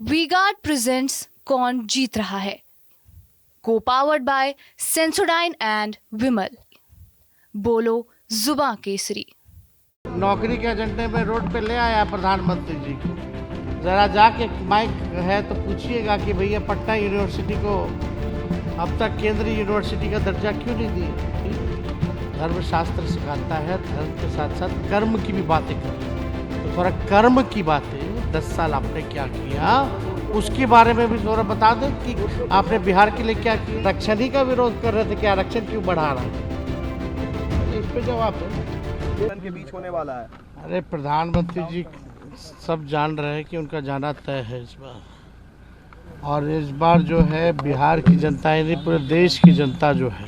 V-Guard presents कौन जीत रहा है, को पावर्ड बाय सेंसोडाइन एंड विमल। बोलो जुबां केसरी। नौकरी के एजेंडे में रोड पे ले आया प्रधानमंत्री जी को। जरा जाके माइक है तो पूछिएगा कि भैया पटना यूनिवर्सिटी को अब तक केंद्रीय यूनिवर्सिटी का दर्जा क्यों नहीं दिए। धर्मशास्त्र सिखाता है धर्म के साथ साथ कर्म की भी बातें करें, तो थोड़ा कर्म की बातें 10 साल आपने क्या किया उसके बारे में भी थोड़ा बता दें कि आपने बिहार के लिए क्या किया। आरक्षण ही का विरोध कर रहे थे कि आरक्षण क्यों बढ़ा रहा है, इस पे जवाब दें। के बीच होने वाला है। अरे प्रधानमंत्री जी सब जान रहे हैं कि उनका जाना तय है इस बार, और इस बार जो है बिहार की जनता यानी पूरे देश की जनता जो है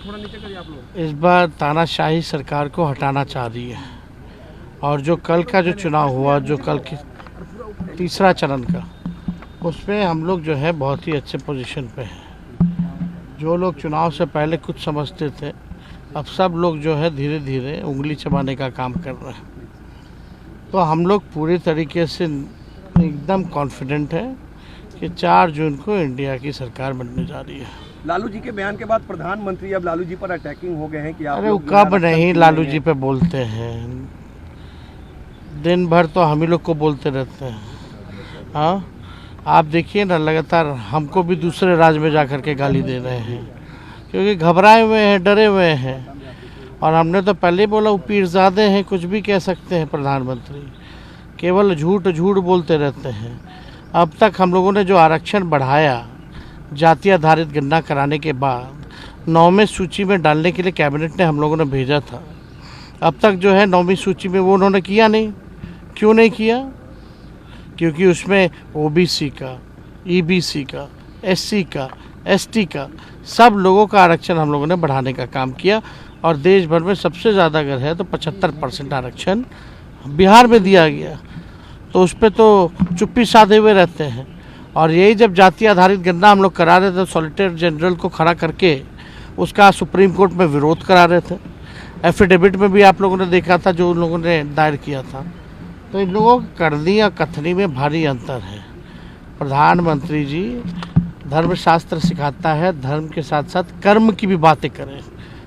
थोड़ा नीचे करिए आप लोग। इस बार तानाशाही सरकार को हटाना चाह रही है। और जो कल का जो चुनाव हुआ, जो कल की तीसरा चरण का, उसमें हम लोग जो है बहुत ही अच्छे पोजीशन पे हैं। जो लोग चुनाव से पहले कुछ समझते थे, अब सब लोग जो है धीरे धीरे उंगली चबाने का काम कर रहे हैं। तो हम लोग पूरी तरीके से एकदम कॉन्फिडेंट है कि 4 जून को इंडिया की सरकार बनने जा रही है। लालू जी के बयान के बाद प्रधानमंत्री अब लालू जी पर अटैकिंग हो गए हैं कि आप अरे वो कब नहीं लालू जी पे बोलते हैं, दिन भर तो हम ही लोग को बोलते रहते हैं। हाँ, आप देखिए ना, लगातार हमको भी दूसरे राज्य में जा कर के गाली दे रहे हैं क्योंकि घबराए हुए हैं, डरे हुए हैं। और हमने तो पहले ही बोला वो पीरजादे हैं, कुछ भी कह सकते हैं प्रधानमंत्री, केवल झूठ झूठ बोलते रहते हैं। अब तक हम लोगों ने जो आरक्षण बढ़ाया जाति आधारित गणना कराने के बाद 9वें सूची में डालने के लिए कैबिनेट ने हम लोगों ने भेजा था, अब तक जो है 9वीं सूची में वो उन्होंने किया नहीं। क्यों नहीं किया? क्योंकि उसमें ओबीसी का, ईबीसी का, एससी का, एसटी का सब लोगों का आरक्षण हम लोगों ने बढ़ाने का काम किया। और देश भर में सबसे ज़्यादा अगर है तो 75% आरक्षण बिहार में दिया गया। तो उस पर तो चुप्पी साधे हुए रहते हैं। और यही जब जाति आधारित गणना हम लोग करा रहे थे, सॉलिसिटर जनरल को खड़ा करके उसका सुप्रीम कोर्ट में विरोध करा रहे थे। एफिडेविट में भी आप लोगों ने देखा था जो उन लोगों ने दायर किया था। तो इन लोगों की करनी और कथनी में भारी अंतर है। प्रधानमंत्री जी धर्मशास्त्र सिखाता है धर्म के साथ साथ कर्म की भी बातें करें,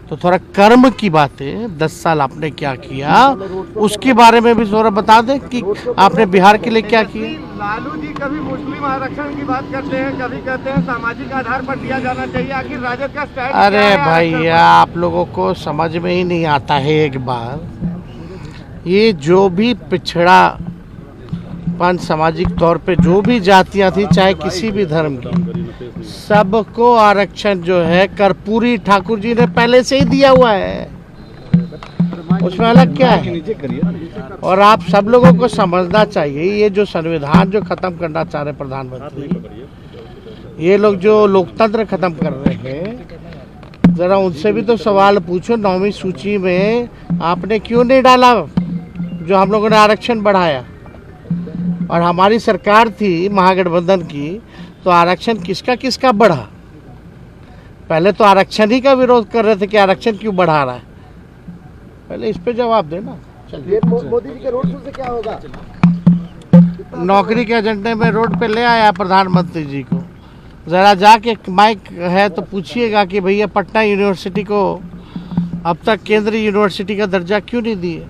तो थोड़ा कर्म की बातें 10 साल आपने क्या किया उसके बारे में भी थोड़ा बता दें कि आपने बिहार के लिए क्या किया। लालू जी कभी मुस्लिम आरक्षण की बात करते हैं, कभी कहते हैं सामाजिक आधार पर दिया जाना चाहिए। आखिर राजद का स्टैंड क्या है? अरे भैया, आप लोगों को समझ में ही नहीं आता है। एक बार ये जो भी पिछड़ापन सामाजिक तौर पे जो भी जातियां थी, चाहे किसी भी धर्म की, सबको आरक्षण जो है कर्पूरी ठाकुर जी ने पहले से ही दिया हुआ है, उसमें अलग क्या है। और आप सब लोगों को समझना चाहिए, ये जो संविधान जो खत्म करना चाह रहे प्रधानमंत्री, ये लोग जो लोकतंत्र खत्म कर रहे हैं, जरा उनसे भी तो सवाल पूछो। 9वीं सूची में आपने क्यों नहीं डाला जो हम लोगों ने आरक्षण बढ़ाया? और हमारी सरकार थी महागठबंधन की, तो आरक्षण किसका किसका बढ़ा? पहले तो आरक्षण ही का विरोध कर रहे थे कि आरक्षण क्यों बढ़ा रहा है, पहले इस पे जवाब देना। चलिए, मोदी जी के रोड शो से क्या होगा? नौकरी के एजेंडे में रोड पे ले आया प्रधानमंत्री जी को। जरा जाके माइक है तो पूछिएगा कि भैया पटना यूनिवर्सिटी को अब तक केंद्रीय यूनिवर्सिटी का दर्जा क्यों नहीं दिए।